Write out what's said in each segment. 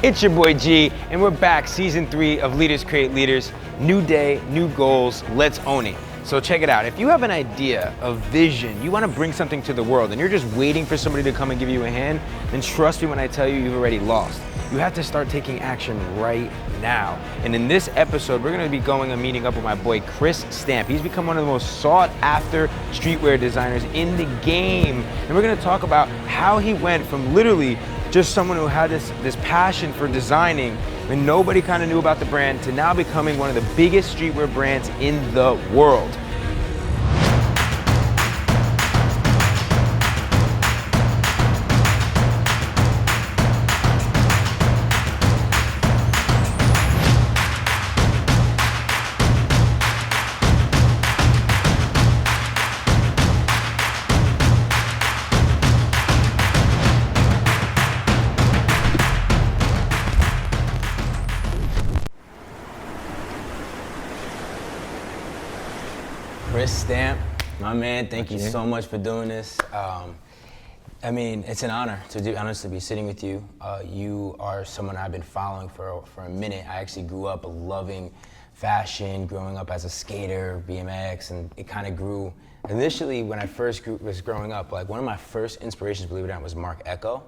It's your boy G, and we're back, season 3 of Leaders Create Leaders. New day, new goals, let's own it. So check it out. If you have an idea, a vision, you want to bring something to the world, and you're just waiting for somebody to come and give you a hand, then trust me when I tell you you've already lost. You have to start taking action right now. And in this episode, we're gonna be going and meeting up with my boy Chris Stamp. He's become one of the most sought after streetwear designers in the game. And we're gonna talk about how he went from literally just someone who had this passion for designing when nobody kind of knew about the brand to now becoming one of the biggest streetwear brands in the world. Chris Stamp, my man, thank you so much for doing this. I mean, it's an honor to honestly be sitting with you. You are someone I've been following for a minute. I actually grew up loving fashion, growing up as a skater, BMX, and it kind of grew. Initially, when I first was growing up, like one of my first inspirations, believe it or not, was Mark Echo.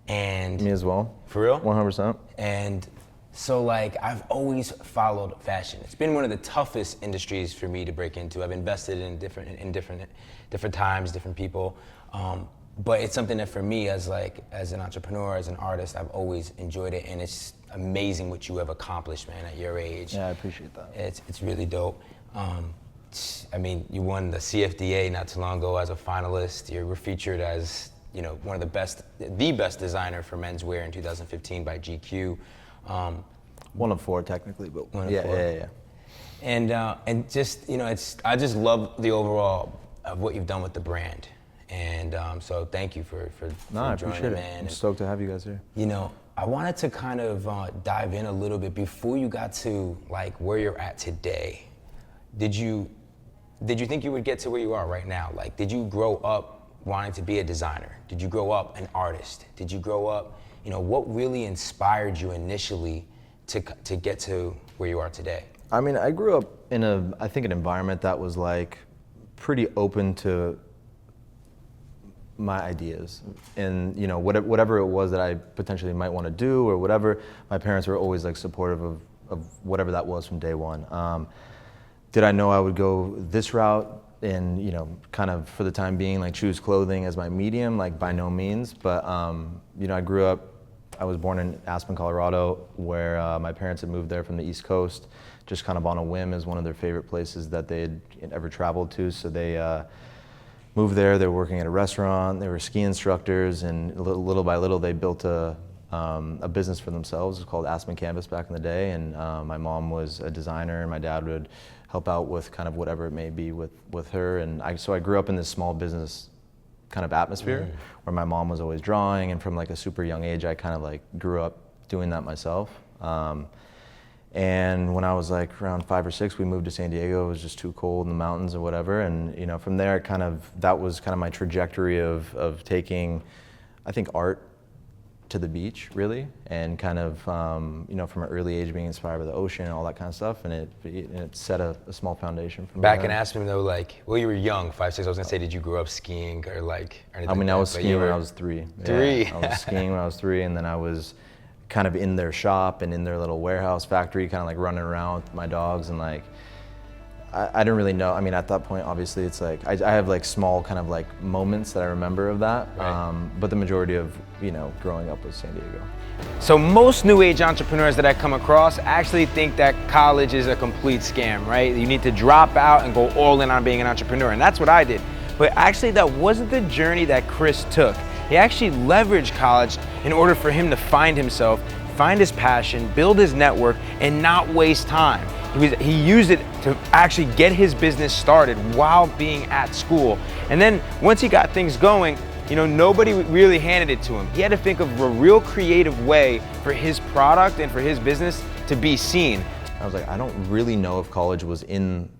And me as well. For real? 100%. And so like I've always followed fashion. It's been one of the toughest industries for me to break into. I've invested in different times, different people. But it's something that for me as an entrepreneur, as an artist, I've always enjoyed it, and it's amazing what you have accomplished, man, at your age. Yeah, I appreciate that. It's really dope. I mean, you won the CFDA not too long ago as a finalist. You were featured as, you know, one of the best designer for menswear in 2015 by GQ. One of 4 technically, but one of 4. Yeah. And just, you know, I just love the overall of what you've done with the brand. And so thank you for I joining, appreciate man. I'm stoked to have you guys here. You know, I wanted to kind of dive in a little bit before you got to like where you're at today. Did you think you would get to where you are right now? Like, did you grow up wanting to be a designer? Did you grow up an artist? Did you grow up, you know, what really inspired you initially to get to where you are today? I mean, I grew up in an environment that was like pretty open to my ideas, and you know, whatever it was that I potentially might want to do or whatever, my parents were always like supportive of whatever that was from day one. Did I know I would go this route and, you know, kind of for the time being like choose clothing as my medium? Like, by no means, but you know, I was born in Aspen, Colorado, where my parents had moved there from the East Coast, just kind of on a whim, as one of their favorite places that they had ever traveled to. So they moved there. They were working at a restaurant. They were ski instructors, and little by little, they built a business for themselves. It was called Aspen Canvas back in the day. And my mom was a designer, and my dad would help out with kind of whatever it may be with her. And so I grew up in this small business kind of atmosphere where my mom was always drawing, and from like a super young age I kind of like grew up doing that myself. And when I was like around 5 or 6, we moved to San Diego. It was just too cold in the mountains or whatever, and you know, from there that was kind of my trajectory of taking, I think, art to the beach, really, and kind of you know, from an early age being inspired by the ocean and all that kind of stuff, and it set a small foundation for me. Back in Aspen though, like, well, you were young, 5, 6, I was gonna say, did you grow up skiing or like, or anything? I mean, I was skiing when I was 3. 3? Yeah, I was skiing when I was 3, and then I was kind of in their shop and in their little warehouse factory, kind of like running around with my dogs, and like, I didn't really know. I mean, at that point, obviously, it's like I have like small kind of like moments that I remember of that. Right. But the majority of, you know, growing up was San Diego. So most new age entrepreneurs that I come across actually think that college is a complete scam, right? You need to drop out and go all in on being an entrepreneur, and that's what I did. But actually, that wasn't the journey that Chris took. He actually leveraged college in order for him to find himself, find his passion, build his network, and not waste time. He used it to actually get his business started while being at school. And then once he got things going, you know, nobody really handed it to him. He had to think of a real creative way for his product and for his business to be seen. I was like, I don't really know if college was in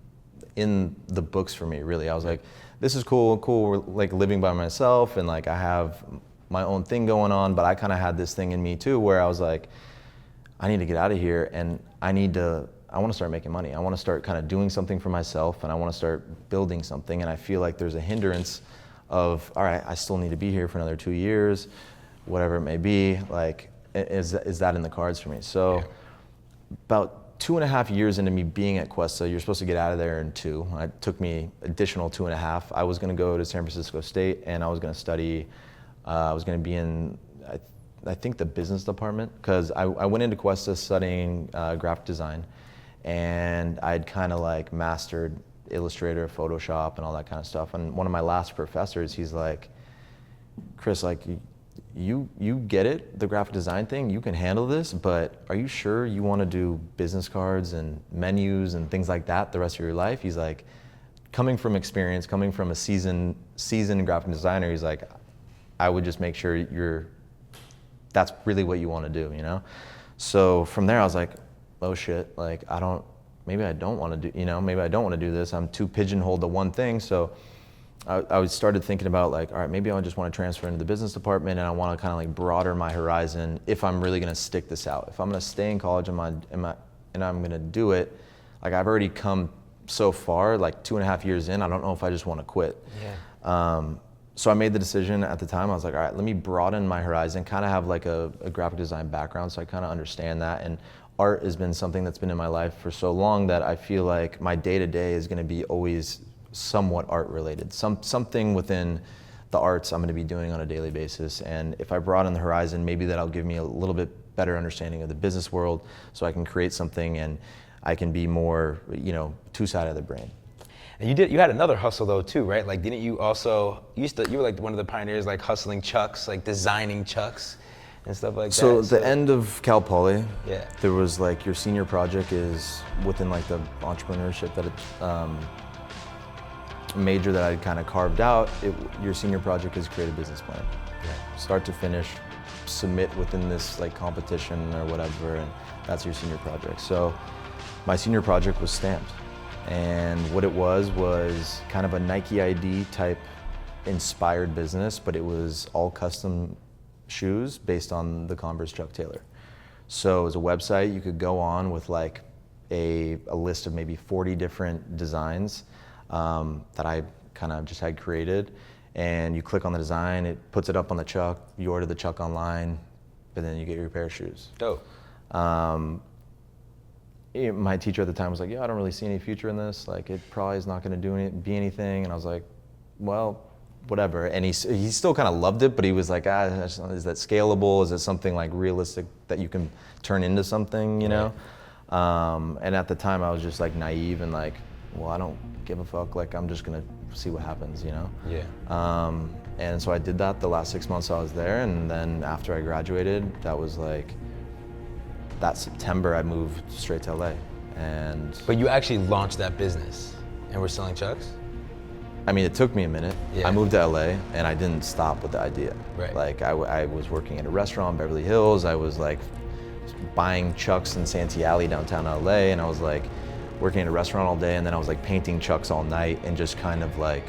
the books for me, really. I was like, this is cool, we're like living by myself, and like I have my own thing going on, but I kind of had this thing in me too where I was like, I need to get out of here, and I want to start making money. I want to start kind of doing something for myself, and I want to start building something. And I feel like there's a hindrance of, all right, I still need to be here for another 2 years, whatever it may be. Like, is that in the cards for me? So about 2.5 years into me being at Cuesta, you're supposed to get out of there in 2. It took me additional 2.5. I was going to go to San Francisco State, and I was going to study. I was going to be in, I think, the business department, because I went into Cuesta studying graphic design, and I'd kind of like mastered Illustrator, Photoshop, and all that kind of stuff. And one of my last professors, he's like, Chris, like, you get it, the graphic design thing, you can handle this, but are you sure you want to do business cards and menus and things like that the rest of your life? He's like, coming from experience, coming from a seasoned graphic designer, he's like, I would just make sure that's really what you want to do, you know? So from there I was like, oh shit, like maybe I don't want to do this. I'm too pigeonholed to one thing. So I started thinking about like, all right, maybe I just want to transfer into the business department, and I want to kind of like broaden my horizon if I'm really going to stick this out. If I'm going to stay in college and I'm going to do it, like I've already come so far, like 2.5 years in, I don't know if I just want to quit. Yeah. So I made the decision at the time. I was like, all right, let me broaden my horizon, kind of have like a graphic design background, so I kind of understand that. And art has been something that's been in my life for so long that I feel like my day-to-day is going to be always somewhat art related. Something within the arts I'm going to be doing on a daily basis. And if I broaden the horizon, maybe that'll give me a little bit better understanding of the business world, so I can create something and I can be more, two-sided of the brain. And you had another hustle though too, right? Like, didn't you also, you were like one of the pioneers, like hustling chucks, like designing chucks and stuff like that. So the end of Cal Poly, yeah, there was like your senior project is within like the entrepreneurship that major that I kind of carved out. Your senior project is create a business plan, start to finish, submit within this like competition or whatever, and that's your senior project. So my senior project was stamped. And what it was kind of a Nike ID type inspired business, but it was all custom shoes based on the Converse Chuck Taylor. So it was a website you could go on with like a list of maybe 40 different designs that I kind of just had created. And you click on the design, it puts it up on the Chuck, you order the Chuck online, and then you get your pair of shoes. Dope. My teacher at the time was like, yeah, I don't really see any future in this. Like, it probably is not going to be anything. And I was like, well, whatever. And he still kind of loved it, but he was like, is that scalable? Is it something like realistic that you can turn into something, you know? And at the time I was just like naive and like, well, I don't give a fuck. Like, I'm just going to see what happens, you know? Yeah. And so I did that the last 6 months I was there. And then after I graduated, that was like, that September I moved straight to LA. But you actually launched that business and were selling chucks? I mean, it took me a minute. Yeah. I moved to LA and I didn't stop with the idea. Right. Like I was working at a restaurant in Beverly Hills. I was like buying chucks in Santee Alley downtown LA, and I was like working at a restaurant all day, and then I was like painting chucks all night, and just kind of like,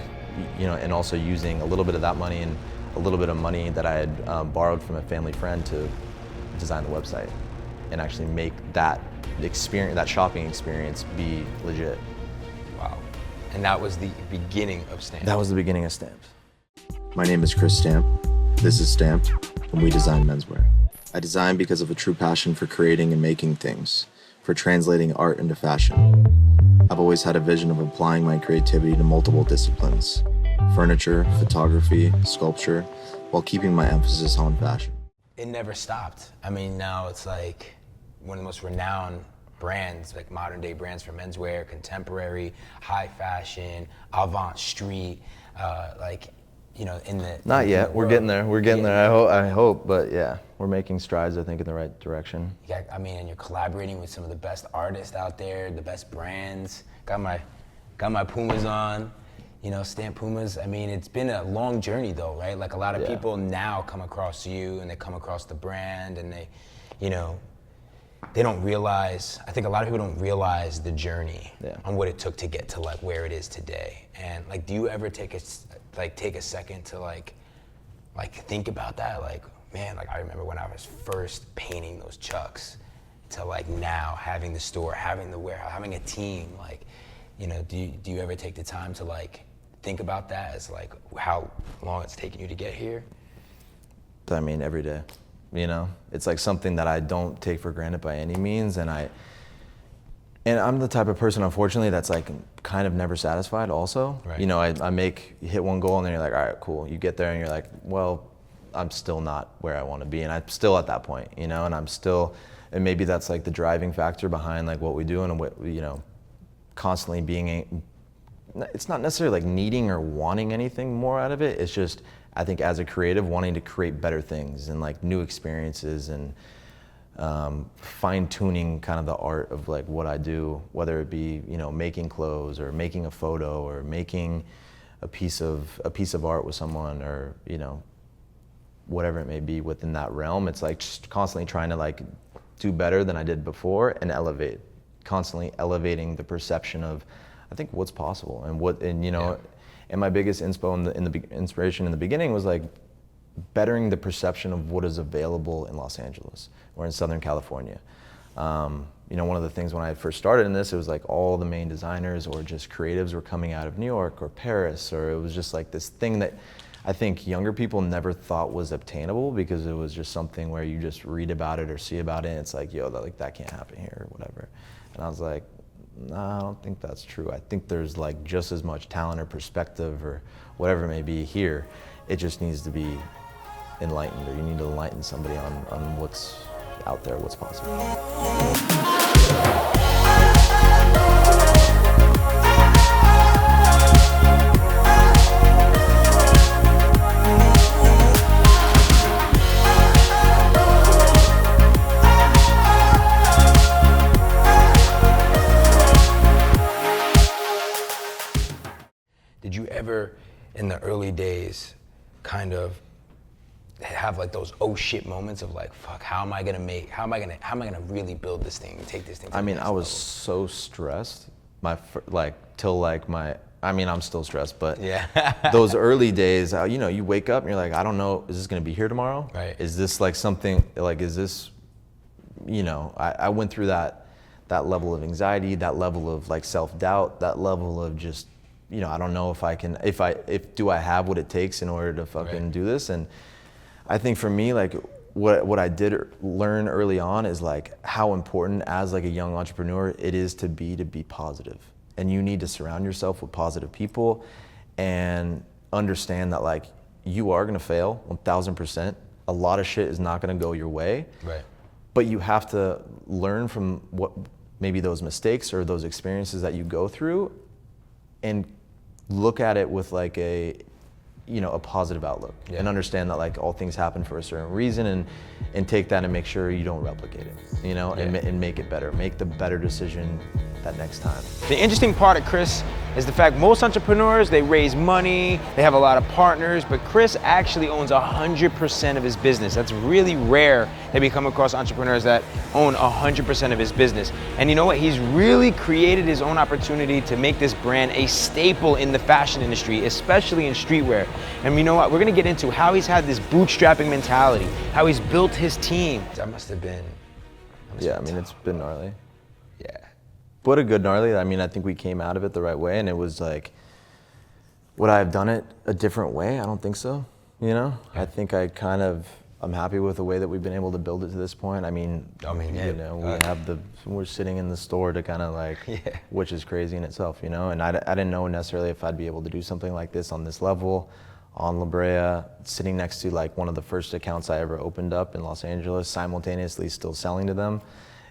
and also using a little bit of that money and a little bit of money that I had borrowed from a family friend to design the website and actually make that experience, that shopping experience, be legit. Wow. And that was the beginning of Stamped. That was the beginning of Stamped. My name is Chris Stamp. This is Stamped, and we design menswear. I design because of a true passion for creating and making things, for translating art into fashion. I've always had a vision of applying my creativity to multiple disciplines: furniture, photography, sculpture, while keeping my emphasis on fashion. It never stopped. I mean, now it's like one of the most renowned brands, like modern day brands for menswear, contemporary, high fashion, avant street, in the... Not yet, we're getting there, I hope, but yeah, we're making strides, I think, in the right direction. Yeah, I mean, and you're collaborating with some of the best artists out there, the best brands. Got my Pumas on, Stamp Pumas. I mean, it's been a long journey though, right? Like a lot of people now come across you and they come across the brand and they, they don't realize, I think a lot of people don't realize the journey on what it took to get to like where it is today. And like, do you ever take a second to like think about that? Like, man, like I remember when I was first painting those chucks to like now having the store, having the warehouse, having a team, like, you know, do you ever take the time to like think about that as like how long it's taken you to get here? I mean, every day, you know, it's like something that I don't take for granted by any means. And I'm the type of person, unfortunately, that's like kind of never satisfied also. Right. You know, I hit one goal and then you're like, all right, cool. You get there and you're like, well, I'm still not where I want to be. And I'm still at that point, you know, and maybe that's like the driving factor behind like what we do and what, you know, constantly being, it's not necessarily like needing or wanting anything more out of it. It's just, I think as a creative, wanting to create better things and like new experiences and fine-tuning kind of the art of like what I do, whether it be, you know, making clothes or making a photo or making a piece of art with someone, or, you know, whatever it may be within that realm. It's like just constantly trying to like do better than I did before and constantly elevating the perception of, I think, what's possible and you know, and my biggest inspiration in the beginning was like bettering the perception of what is available in Los Angeles or in Southern California. You know, one of the things when I first started in this, it was like all the main designers or just creatives were coming out of New York or Paris, or it was just like this thing that I think younger people never thought was obtainable, because it was just something where you just read about it or see about it and it's like, yo, that can't happen here or whatever. And I was like, no, I don't think that's true. I think there's like just as much talent or perspective or whatever it may be here. It just needs to be enlightened, or you need to enlighten somebody on what's out there, what's possible. Did you ever, in the early days, kind of have like those oh shit moments of like, fuck, how am I gonna really build this thing and take this thing to I the mean, next I was level? so stressed. I mean, I'm still stressed, but Yeah. those early days, you know, you wake up and you're like, I don't know, is this gonna be here tomorrow? Right. Is this like something, like, is this, you know, I went through that level of anxiety, that level of like self-doubt, that level of just, you know, I don't know if I can, do I have what it takes in order to fucking do this? And I think for me, like, what I did learn early on is like how important as like a young entrepreneur it is to be positive. And you need to surround yourself with positive people and understand that like you are gonna fail 1000%. A lot of shit is not gonna go your way. Right. But you have to learn from what maybe those mistakes or those experiences that you go through and look at it with like a positive outlook, and understand that like all things happen for a certain reason, and take that and make sure you don't replicate it, you know, and make it better, make the better decision that next time. The interesting part of Chris is the fact most entrepreneurs, they raise money, they have a lot of partners, but Chris actually owns 100% of his business. That's really rare that we come across entrepreneurs that own 100% of his business. And you know what? He's really created his own opportunity to make this brand a staple in the fashion industry, especially in streetwear. And you know what? We're gonna get into how he's had this bootstrapping mentality, how he's built his team. That must have been Yeah, I mean, it's been gnarly. Yeah. But a good gnarly. I mean, I think we came out of it the right way, and it was like, would I have done it a different way? I don't think so, you know? I think I'm happy with the way that we've been able to build it to this point. I mean, you know, we're sitting in the store to kind of like, which is crazy in itself, you know? And I didn't know necessarily if I'd be able to do something like this on this level, on La Brea, sitting next to like one of the first accounts I ever opened up in Los Angeles, simultaneously still selling to them.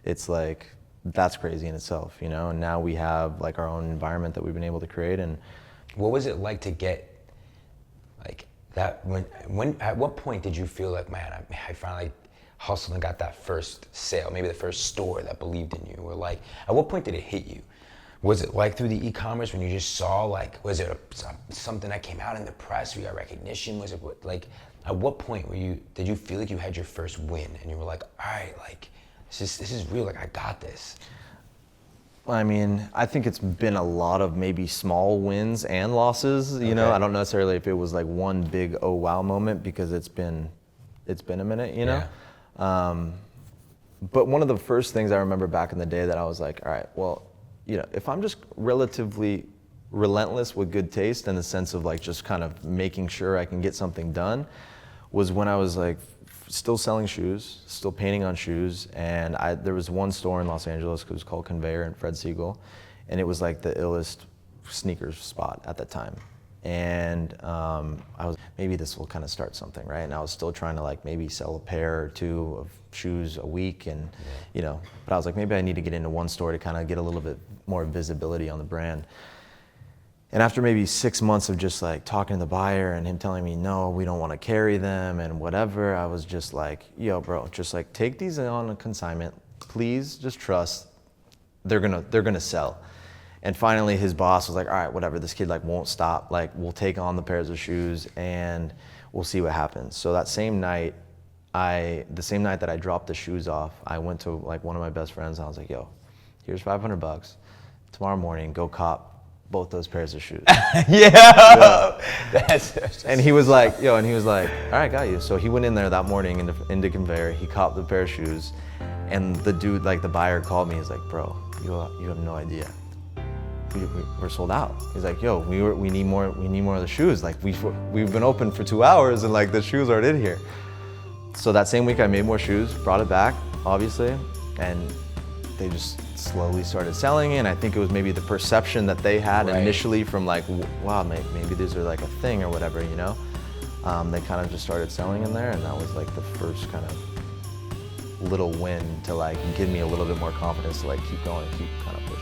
It's like, that's crazy in itself, you know? And now we have like our own environment that we've been able to create. And what was it like to get like that? At what point did you feel like, man, I finally hustled and got that first sale, maybe the first store that believed in you? Or like, at what point did it hit you? Was it like through the e-commerce when you just saw like, was it something that came out in the press? We got recognition? Was it like, at what point did you feel like you had your first win and you were like, all right, like, this is real, like I got this? I mean, I think it's been a lot of maybe small wins and losses, you know? I don't necessarily if it was like one big oh wow moment, because it's been a minute, you know? But one of the first things I remember back in the day that I was like, all right, well, you know, if I'm just relatively relentless with good taste in the sense of like just kind of making sure I can get something done, was when I was like still selling shoes, still painting on shoes, and there was one store in Los Angeles, it was called Conveyor in Fred Siegel, and it was like the illest sneakers spot at the time. And I was, maybe this will kind of start something, right? And I was still trying to like maybe sell a pair or two of shoes a week, and you know, but I was like, maybe I need to get into one store to kind of get a little bit more visibility on the brand. And after maybe 6 months of just like talking to the buyer and him telling me, no, we don't want to carry them and whatever, I was just like, yo, bro, just like take these on a consignment. Please just trust they're gonna sell. And finally his boss was like, all right, whatever, this kid like won't stop. Like we'll take on the pairs of shoes and we'll see what happens. So that same night, the same night that I dropped the shoes off, I went to like one of my best friends and I was like, yo, here's $500. Tomorrow morning, go cop both those pairs of shoes. Yeah. And he was like, all right, got you. So he went in there that morning into Conveyor, he copped the pair of shoes, and the dude, like the buyer called me, he's like, bro, you have no idea. We're sold out. He's like, yo, we need more of the shoes. Like we've been open for 2 hours and like the shoes aren't in here. So that same week I made more shoes, brought it back, obviously, and they just slowly started selling, and I think it was maybe the perception that they had initially from like, wow, maybe these are like a thing or whatever, you know? They kind of just started selling in there, and that was like the first kind of little win to like give me a little bit more confidence to like keep going, keep kind of pushing.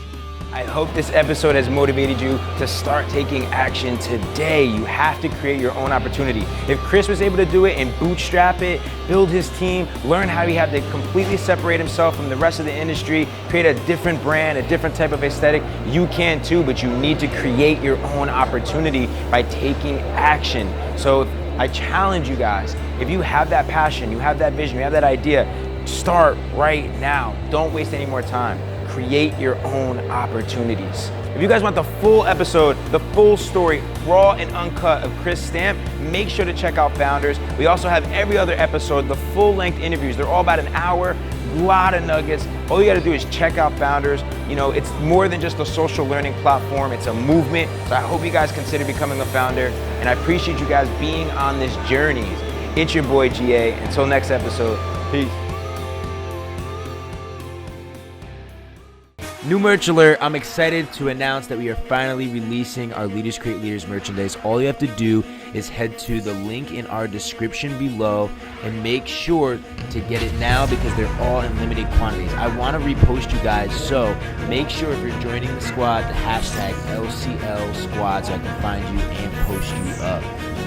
I hope this episode has motivated you to start taking action today. You have to create your own opportunity. If Chris was able to do it and bootstrap it, build his team, learn how he had to completely separate himself from the rest of the industry, create a different brand, a different type of aesthetic, you can too, but you need to create your own opportunity by taking action. So I challenge you guys, if you have that passion, you have that vision, you have that idea, start right now. Don't waste any more time. Create your own opportunities. If you guys want the full episode, the full story, raw and uncut of Chris Stamp, make sure to check out Founders. We also have every other episode, the full-length interviews. They're all about an hour, a lot of nuggets. All you gotta do is check out Founders. You know, it's more than just a social learning platform, it's a movement. So I hope you guys consider becoming a founder, and I appreciate you guys being on this journey. It's your boy GA. Until next episode, peace. New merch alert, I'm excited to announce that we are finally releasing our Leaders Create Leaders merchandise. All you have to do is head to the link in our description below and make sure to get it now because they're all in limited quantities. I want to repost you guys, so make sure if you're joining the squad, the hashtag LCL squad so I can find you and post you up.